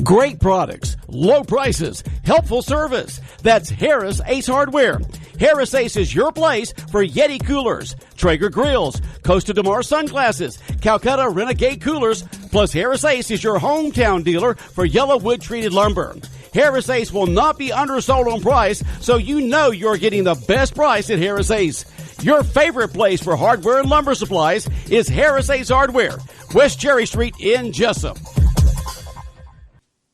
Great products, low prices, helpful service. That's Harris Ace Hardware. Harris Ace is your place for Yeti coolers, Traeger grills, Costa de Mar sunglasses, Calcutta Renegade coolers, plus Harris Ace is your hometown dealer for yellow wood treated lumber. Harris Ace will not be undersold on price, so you know you're getting the best price at Harris Ace. Your favorite place for hardware and lumber supplies is Harris Ace Hardware, West Cherry Street in Jesup.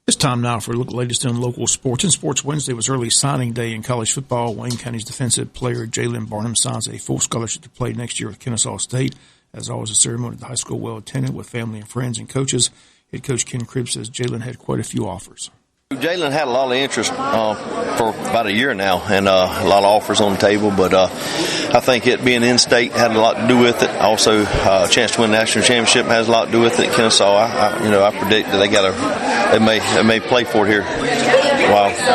It's time now for a look at the latest in local sports. And Sports Wednesday was early signing day in college football. Wayne County's defensive player Jalen Barnum signs a full scholarship to play next year with Kennesaw State. As always, a ceremony at the high school well attended with family and friends and coaches. Head coach Ken Cribb says Jalen had quite a few offers. Jalen had a lot of interest for about a year now, and a lot of offers on the table. But I think it being in-state had a lot to do with it. Also, a chance to win the national championship has a lot to do with it. Kennesaw, I predict that they may play for it here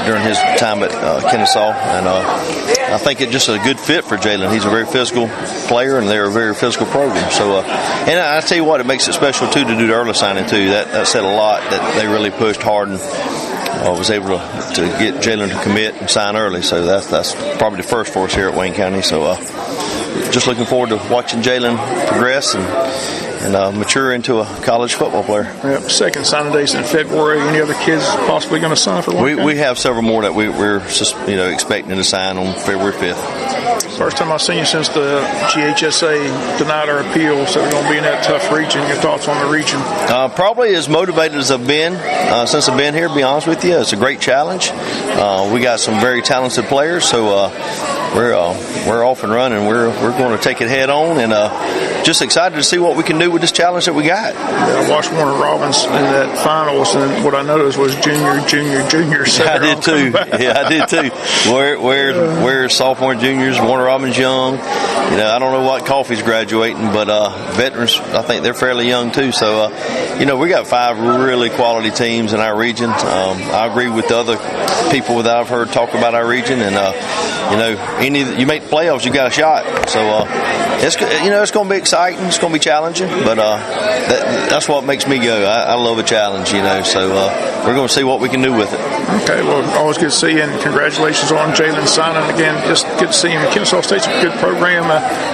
during his time at Kennesaw, and I think it's just a good fit for Jalen. He's a very physical player, and they're a very physical program. So, and I tell you what, it makes it special too to do the early signing too. That said a lot that they really pushed hard and was able to get Jalen to commit and sign early. So that's probably the first for us here at Wayne County. So just looking forward to watching Jalen progress and mature into a college football player. Yep. Second signing days in February. Any other kids possibly going to sign for Wayne County? We have several more that we're just expecting to sign on February 5th. First time I've seen you since the GHSA denied our appeal, so we're going to be in that tough region. Your thoughts on the region? Probably as motivated as I've been since I've been here, to be honest with you. It's a great challenge. We got some very talented players, so we're off and running. We're going to take it head on, and just excited to see what we can do with this challenge that we got. Yeah, I watched Warner Robbins in that finals, and what I noticed was junior. So I did too. Yeah, I did too. We're sophomore, juniors. Warner Robbins young. I don't know what Coffee's graduating, but veterans, I think they're fairly young too. So, we got 5 really quality teams in our region. I agree with the other people that I've heard talk about our region, and you make the playoffs, you got a shot. So it's going to be exciting. It's going to be challenging, but that's what makes me go. I love a challenge, So we're going to see what we can do with it. Okay, well, always good to see you, and congratulations on Jalen signing again. Just good to see him. Kennesaw State's a good program.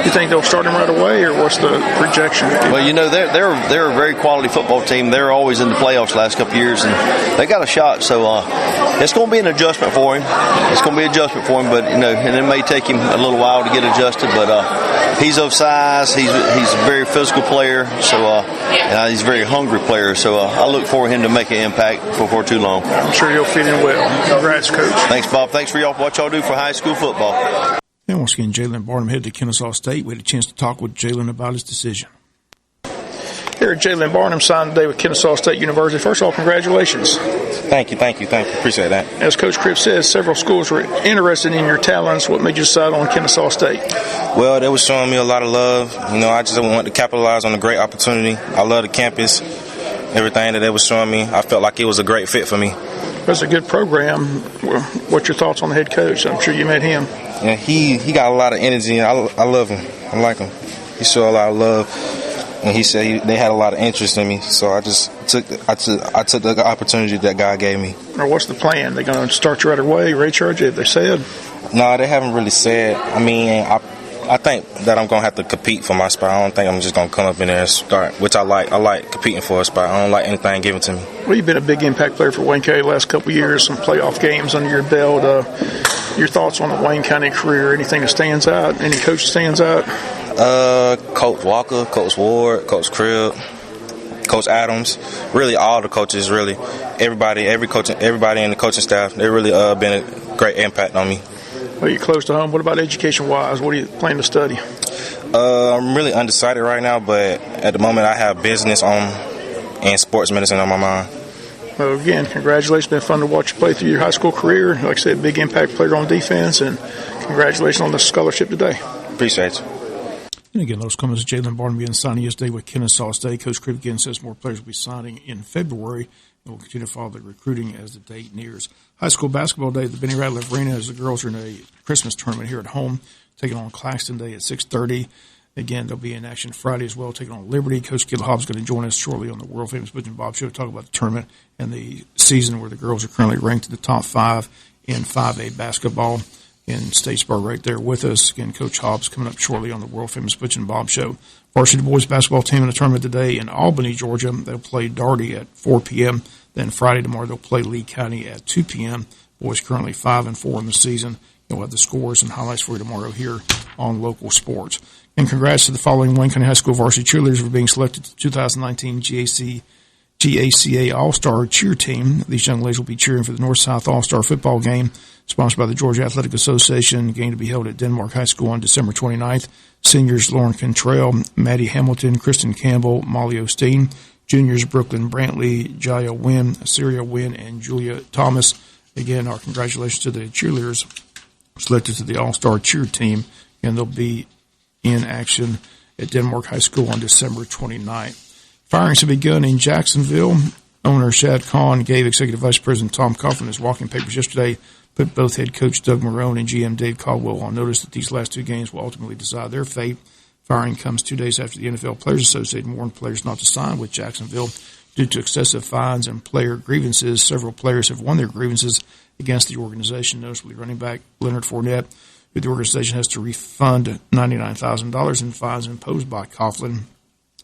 You think they'll start him right away, or what's the projection? Well, they're a very quality football team. They're always in the playoffs the last couple of years, and they got a shot. So it's going to be an adjustment for him. But and it may take him a little while to get adjusted. But he's of size. He's a very physical player. So he's a very hungry player. So I look for him to make an impact before too long. I'm sure he'll fit in well. Congrats, Coach. Thanks, Bob. Thanks for what y'all do for high school football. And once again, Jalen Barnum headed to Kennesaw State. We had a chance to talk with Jalen about his decision. Here, Jalen Barnum signed today with Kennesaw State University. First of all, congratulations. Thank you. Appreciate that. As Coach Cribb says, several schools were interested in your talents. What made you decide on Kennesaw State? Well, they were showing me a lot of love. I just wanted to capitalize on the great opportunity. I love the campus, everything that they were showing me. I felt like it was a great fit for me. It's a good program. What's your thoughts on the head coach? I'm sure you met him. Yeah, he got a lot of energy, and I love him. I like him. He showed a lot of love, and he said they had a lot of interest in me. So I just took the opportunity that God gave me. Or what's the plan? They going to start you right away, recharge you? Have they said? No, they haven't really said. I think that I'm going to have to compete for my spot. I don't think I'm just going to come up in there and start, which I like. I like competing for a spot. I don't like anything given to me. Well, you've been a big impact player for Wayne County the last couple of years, some playoff games under your belt. Your thoughts on the Wayne County career? Anything that stands out? Any coach stands out? Coach Walker, Coach Ward, Coach Cribb, Coach Adams. Really, all the coaches. Really, everybody in the coaching staff. They really been a great impact on me. Well, you're close to home. What about education-wise? What are you planning to study? I'm really undecided right now, but at the moment I have business and sports medicine on my mind. Well, again, congratulations. It's been fun to watch you play through your high school career. Like I said, big impact player on defense, and congratulations on the scholarship today. Appreciate you. And again, those comments of Jalen Barnum being signing yesterday with Kennesaw State. Coach Cribb again says more players will be signing in February. And we'll continue to follow the recruiting as the date nears. High school basketball day at the Benny Radcliffe Arena as the girls are in a Christmas tournament here at home, taking on Claxton Day at 6:30. Again, they'll be in action Friday as well, taking on Liberty. Coach Gil Hobbs is going to join us shortly on the world-famous Butch and Bob Show to talk about the tournament and the season where the girls are currently ranked in the top 5 in 5A basketball. In Statesboro right there with us. Again, Coach Hobbs coming up shortly on the world-famous Butch and Bob Show. Varsity boys basketball team in the tournament today in Albany, Georgia. They'll play Darty at 4 p.m. Then Friday tomorrow they'll play Lee County at 2 p.m. Boys currently 5-4 in the season. You'll have the scores and highlights for you tomorrow here on Local Sports. And congrats to the following Wayne County High School varsity cheerleaders for being selected to the 2019 GACA All-Star Cheer Team. These young ladies will be cheering for the North-South All-Star Football Game, sponsored by the Georgia Athletic Association. Game to be held at Denmark High School on December 29th. Seniors Lauren Cantrell, Maddie Hamilton, Kristen Campbell, Molly Osteen. Juniors Brooklyn Brantley, Jaya Wynn, Syria Wynn, and Julia Thomas. Again, our congratulations to the cheerleaders selected to the All-Star Cheer Team, and they'll be in action at Denmark High School on December 29th. Firings have begun in Jacksonville. Owner Shad Khan gave Executive Vice President Tom Coughlin his walking papers yesterday, put both head coach Doug Marrone and GM Dave Caldwell on notice that these last 2 games will ultimately decide their fate. Firing comes 2 days after the NFL Players Association warned players not to sign with Jacksonville due to excessive fines and player grievances. Several players have won their grievances against the organization, notably running back Leonard Fournette, who the organization has to refund $99,000 in fines imposed by Coughlin.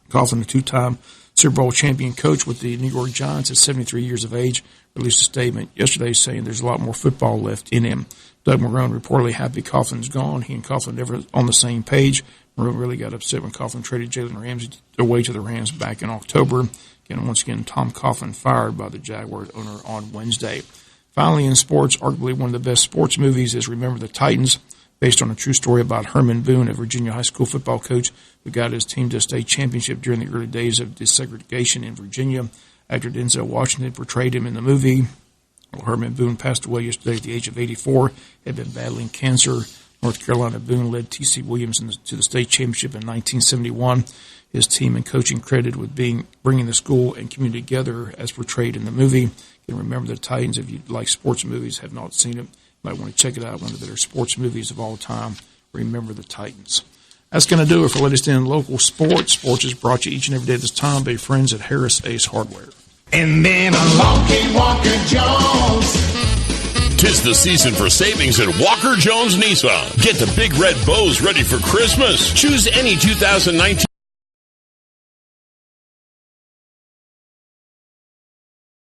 Coughlin, a 2-time Super Bowl champion coach with the New York Giants at 73 years of age, released a statement yesterday saying there's a lot more football left in him. Doug Marrone reportedly happy Coughlin's gone. He and Coughlin never on the same page. Marrone really got upset when Coughlin traded Jalen Ramsey away to the Rams back in October. Once again, Tom Coughlin fired by the Jaguars owner on Wednesday. Finally, in sports, arguably one of the best sports movies is Remember the Titans, based on a true story about Herman Boone, a Virginia high school football coach who got his team to a state championship during the early days of desegregation in Virginia. Actor Denzel Washington portrayed him in the movie. Herman Boone passed away yesterday at the age of 84, had been battling cancer. North Carolina Boone led T.C. Williams to the state championship in 1971. His team and coaching credited with bringing the school and community together as portrayed in the movie. And Remember the Titans, if you like sports movies, have not seen it, might want to check it out. One of the better sports movies of all time, Remember the Titans. That's going to do it for latest in local sports. Sports is brought to you each and every day this time by friends at Harris Ace Hardware. And then along came Walker Jones. 'Tis the season for savings at Walker Jones Nissan. Get the big red bows ready for Christmas. Choose any 2019